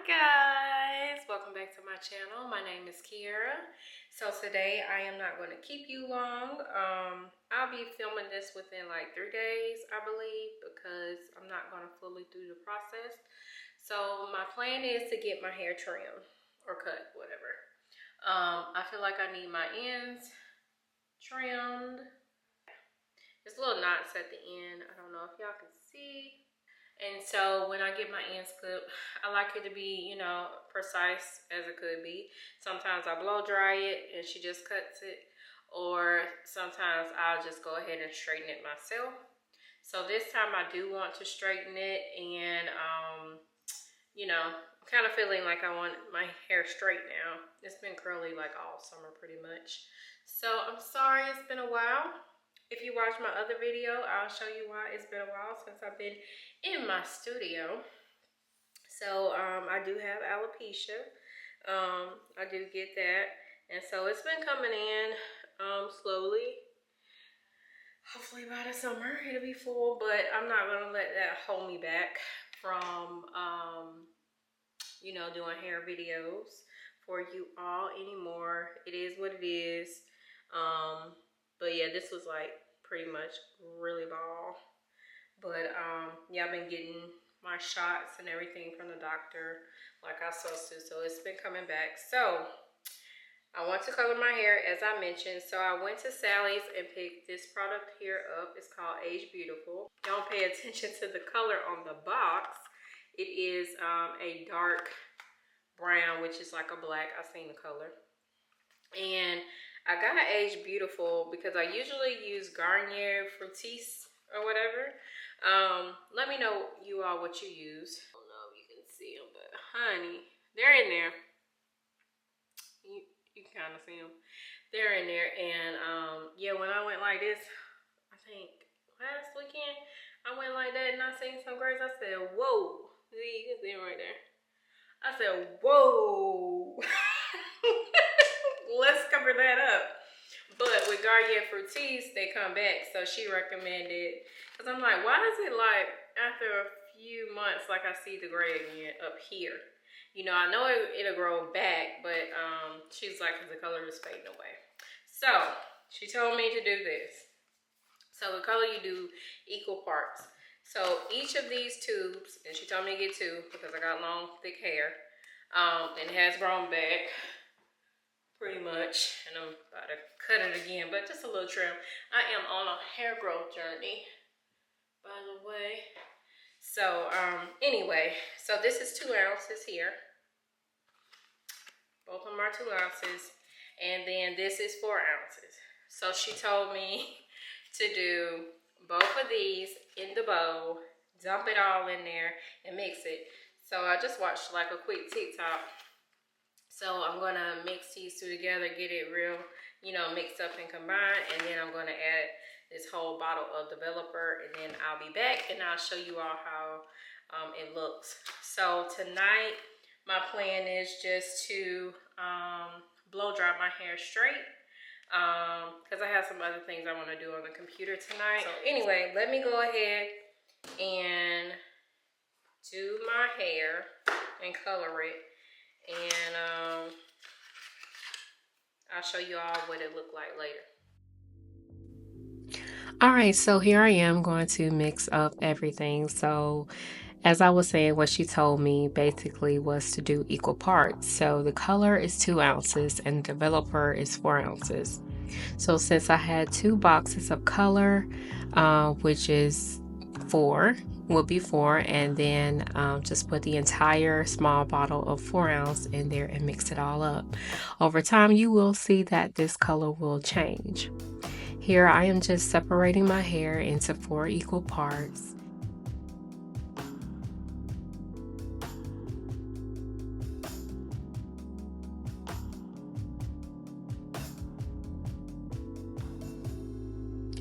Guys, welcome back to my channel. My name is Kiara. So today I am not going to keep you long. I'll be filming this within like 3 days, I believe, because I'm not going to fully do the process. So my plan is to get my hair trimmed or cut, whatever. I feel like I need my ends trimmed. There's little knots at the end. I don't know if y'all can see. And so when I get my ends clipped, I like it to be, you know, precise as it could be. Sometimes I blow dry it and she just cuts it. Or sometimes I'll just go ahead and straighten it myself. So this time I do want to straighten it. And, you know, I'm kind of feeling like I want my hair straight now. It's been curly like all summer pretty much. So I'm sorry it's been a while. If you watch my other video, I'll show you why it's been a while since I've been in my studio. So I do have alopecia. I do get that. And so it's been coming in slowly. Hopefully by the summer it'll be full, but I'm not gonna let that hold me back from you know, doing hair videos for you all anymore. It is what it is. But yeah, this was like pretty much really bald. But yeah, I've been getting my shots and everything from the doctor like I supposed to. So it's been coming back. So I want to color my hair as I mentioned. So I went to Sally's and picked this product here up. It's called Age Beautiful. Don't pay attention to the color on the box. It is a dark brown, which is like a black. I've seen the color. And I got Age Beautiful because I usually use Garnier Fructis or whatever. Let me know you all what you use. I don't know if you can see them, but honey, they're in there. You can kind of see them. They're in there. And yeah, when I went like this, I think last weekend, I went like that and I seen some grays. I said, whoa. See, you can see them right there. I said, whoa. Let's cover that up. But with Garnier Fructis, they come back. So she recommended, because I'm like, why is it like after a few months, like I see the gray again up here? You know, I know it'll grow back, but she's like, because the color is fading away. So she told me to do this. So the color you do equal parts. So each of these tubes, and she told me to get 2 because I got long, thick hair, and it has grown back. Pretty much, and I'm about to cut it again, but just a little trim. I am on a hair growth journey, by the way. So anyway, so this is 2 ounces here. Both of them are 2 ounces, and then this is 4 ounces. So she told me to do both of these in the bowl, dump it all in there, and mix it. So I just watched like a quick TikTok. So I'm going to mix these 2 together, get it real, you know, mixed up and combined. And then I'm going to add this whole bottle of developer. And then I'll be back and I'll show you all how it looks. So tonight, my plan is just to blow dry my hair straight. Because I have some other things I want to do on the computer tonight. So anyway, let me go ahead and do my hair and color it. And I'll show you all what it looked like later. Alright, so here I am going to mix up everything. So as I was saying, what she told me basically was to do equal parts. So the color is 2 ounces and developer is 4 ounces. So since I had 2 boxes of color, which is 4, will be 4, and then just put the entire small bottle of 4 ounce in there and mix it all up. Over time you will see that this color will change. Here I am just separating my hair into 4 equal parts.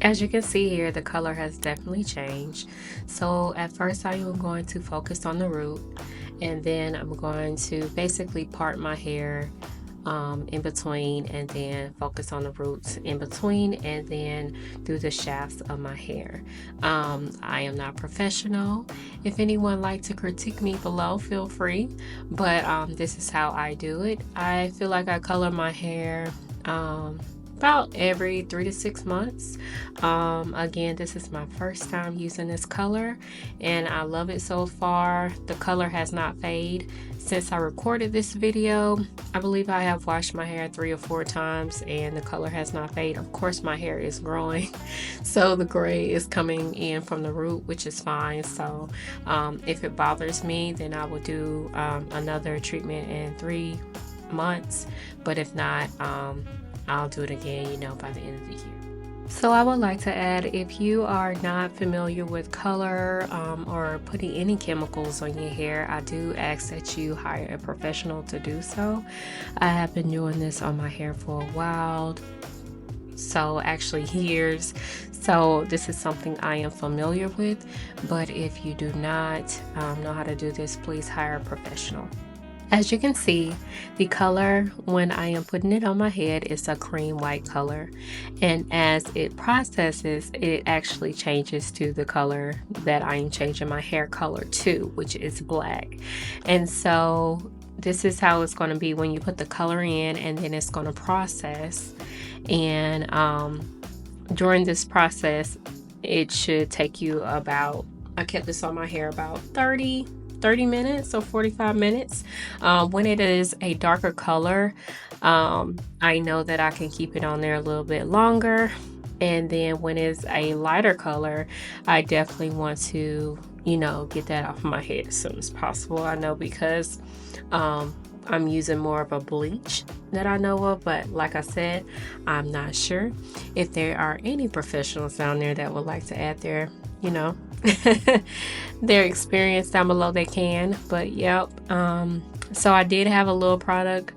As you can see here, the color has definitely changed. So at first I am going to focus on the root, and then I'm going to basically part my hair in between, and then focus on the roots in between, and then through the shafts of my hair. I am not professional. If anyone like to critique me below, feel free, but this is how I do it. I feel like I color my hair about every 3 to 6 months. Again, this is my first time using this color and I love it so far. The color has not faded since I recorded this video. I believe I have washed my hair 3 or 4 times and the color has not faded. Of course, my hair is growing, so the gray is coming in from the root, which is fine. So if it bothers me, then I will do another treatment in 3 months, but if not, I'll do it again, by the end of the year. So I would like to add, if you are not familiar with color or putting any chemicals on your hair, I do ask that you hire a professional to do so. I have been doing this on my hair for a while, so actually years. So this is something I am familiar with, but if you do not know how to do this, please hire a professional. As you can see, the color when I am putting it on my head is a cream white color, and as it processes, it actually changes to the color that I am changing my hair color to, which is black. And so this is how it's going to be when you put the color in, and then it's going to process. And during this process, it should take you about, I kept this on my hair about 30 minutes or 45 minutes. When it is a darker color, I know that I can keep it on there a little bit longer. And then when it's a lighter color, I definitely want to, get that off my head as soon as possible. I know because I'm using more of a bleach that I know of, but like I said, I'm not sure. If there are any professionals down there that would like to add their, their experience down below, they can. But yep, so I did have a little product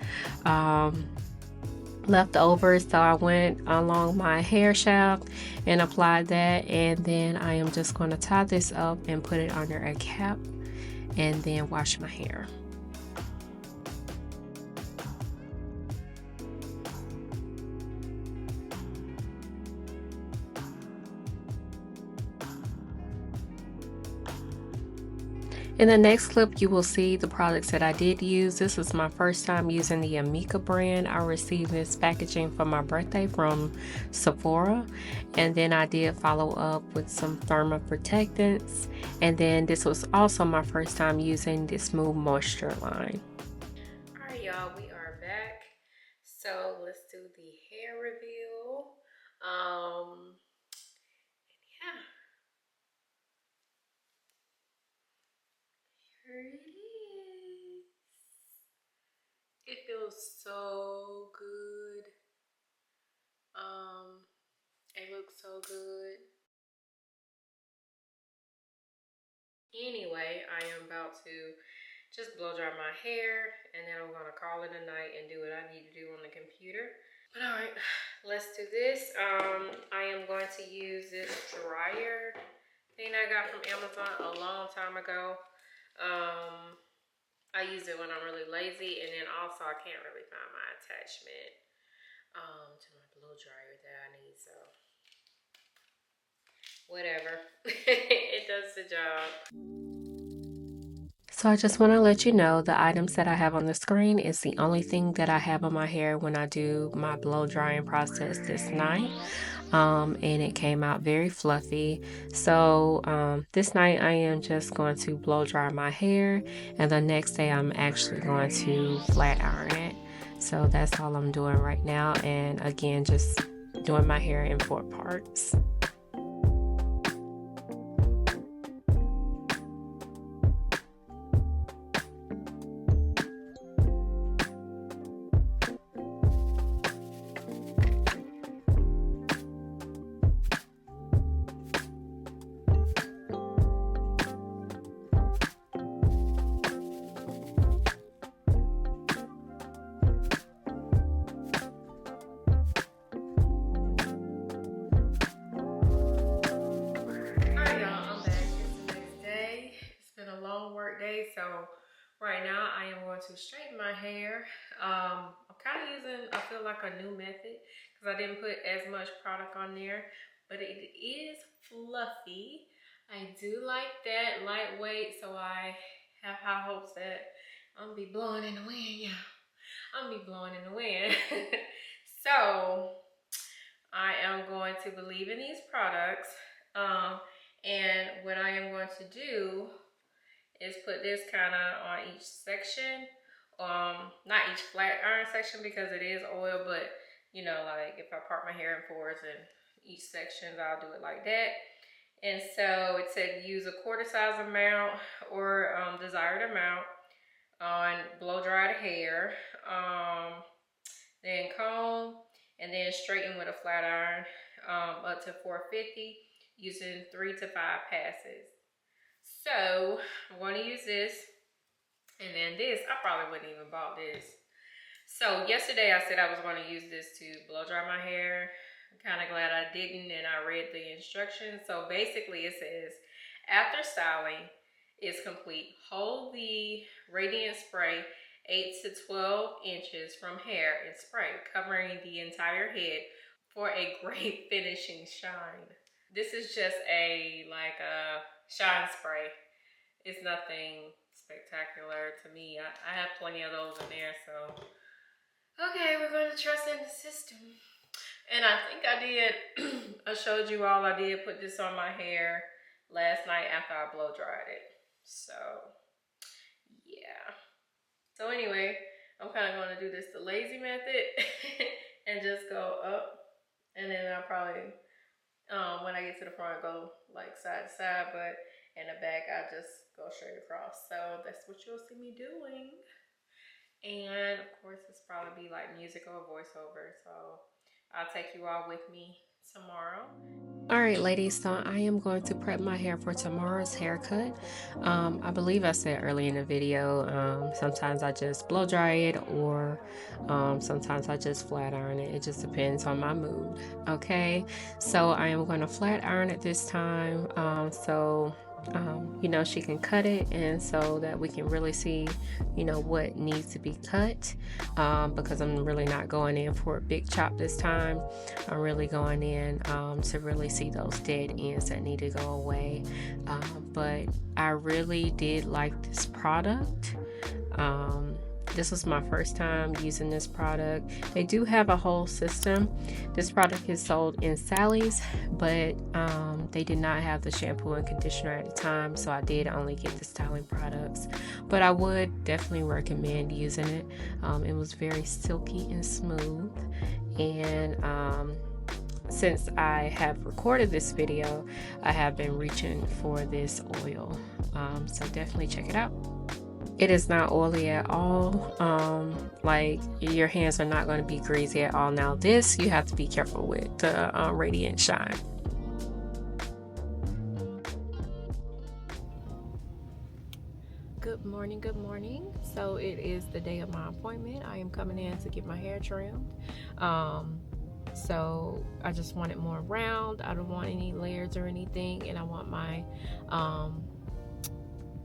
left over, so I went along my hair shaft and applied that, and then I am just going to tie this up and put it under a cap and then wash my hair. In the next clip, you will see the products that I did use. This was my first time using the Amika brand. I received this packaging for my birthday from Sephora. And then I did follow up with some thermal protectants. And then this was also my first time using the Smooth Moisture line. Alright, y'all, we are back. So let's do the hair reveal. Yeah. Here it is. It feels so good. It looks so good. Anyway, I am about to just blow dry my hair, and then I'm gonna call it a night and do what I need to do on the computer. But all right, let's do this. I am going to use this dryer thing I got from Amazon a long time ago. I use it when I'm really lazy, and then also I can't really find my attachment to my blow dryer that I need, so whatever. It does the job. So I just want to let you know the items that I have on the screen is the only thing that I have on my hair when I do my blow drying process this night. And it came out very fluffy. So this night I am just going to blow dry my hair, and the next day I'm actually going to flat iron it. So that's all I'm doing right now, and again, just doing my hair in 4 parts. Right now, I am going to straighten my hair. I'm kind of using, I feel like, a new method because I didn't put as much product on there, but it is fluffy. I do like that, lightweight, so I have high hopes that I'm gonna be blowing in the wind, yeah. I'm gonna be blowing in the wind. So I am going to believe in these products, and what I am going to do is put this kind of on each section, not each flat iron section because it is oil, but you know, like if I part my hair in fours and each section, I'll do it like that. And so it said use a quarter size amount or desired amount on blow dried hair, then comb, and then straighten with a flat iron up to 450 using 3 to 5 passes. So I'm going to use this, and then this, I probably wouldn't even bought this. So yesterday I said I was going to use this to blow dry my hair. I'm kind of glad I didn't, and I read the instructions. So basically it says, after styling is complete, hold the radiant spray 8 to 12 inches from hair and spray, covering the entire head for a great finishing shine. This is just a shine spray. It's nothing spectacular to me. I have plenty of those in there, so okay, we're going to trust in the system. And I think I did, I showed you all, I did put this on my hair last night after I blow dried it. So yeah. So anyway, I'm kind of going to do this the lazy method and just go up, and then I'll probably when I get to the front, go like side to side, but in the back, I just go straight across. So that's what you'll see me doing. And of course, it's probably be like music or voiceover. So I'll take you all with me tomorrow. All right, ladies, so I am going to prep my hair for tomorrow's haircut. I believe I said earlier in the video, sometimes I just blow dry it, or sometimes I just flat iron it. It just depends on my mood. Okay, so I am going to flat iron it this time, you know, she can cut it, and so that we can really see, you know, what needs to be cut, because I'm really not going in for a big chop this time. I'm really going in to really see those dead ends that need to go away. But I really did like this product. This was my first time using this product. They do have a whole system. This product is sold in Sally's, but they did not have the shampoo and conditioner at the time, so I did only get the styling products. But I would definitely recommend using it. It was very silky and smooth, and since I have recorded this video, I have been reaching for this oil, so definitely check it out. It is not oily at all. Like, your hands are not going to be greasy at all. Now this, you have to be careful with the radiant shine. Good morning, good morning. So it is the day of my appointment. I am coming in to get my hair trimmed. So I just want it more round. I don't want any layers or anything, and I want my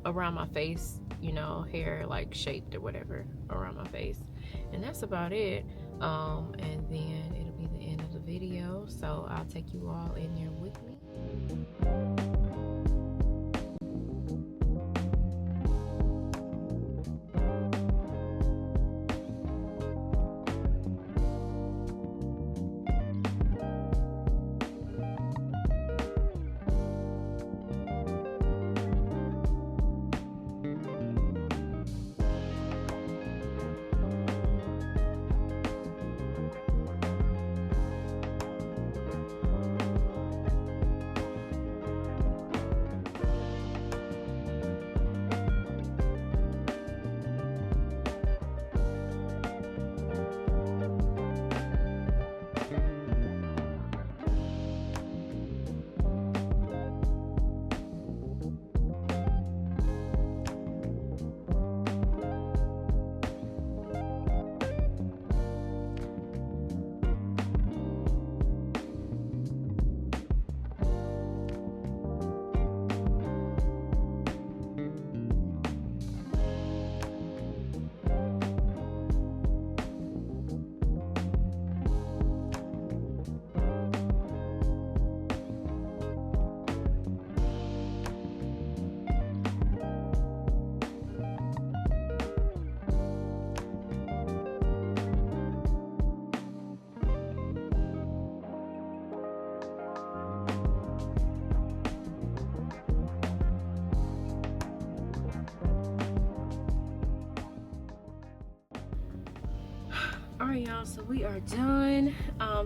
around my face, you know, hair like shaped or whatever around my face, and that's about it. And then it'll be the end of the video, so I'll take you all in there with me. Alright y'all, so we are done.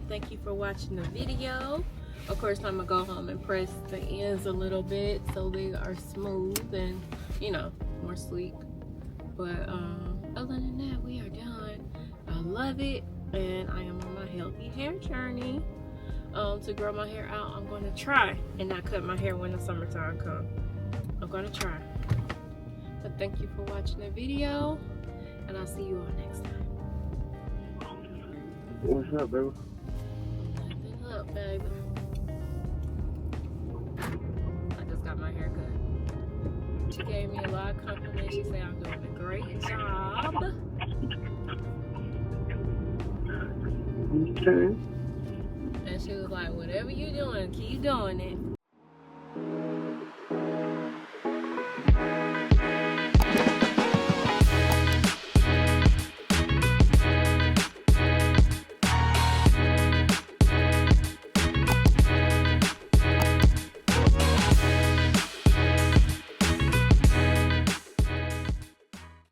Thank you for watching the video. Of course, I'm gonna go home and press the ends a little bit so they are smooth and, you know, more sleek. But other than that, we are done. I love it, and I am on my healthy hair journey. To grow my hair out, I'm gonna try and not cut my hair when the summertime comes. I'm gonna try. But thank you for watching the video, and I'll see you all next time. What's up, baby? Nothing up, baby. I just got my hair cut. She gave me a lot of compliments. She said I'm doing a great job. Okay. And she was like, whatever you're doing, keep doing it.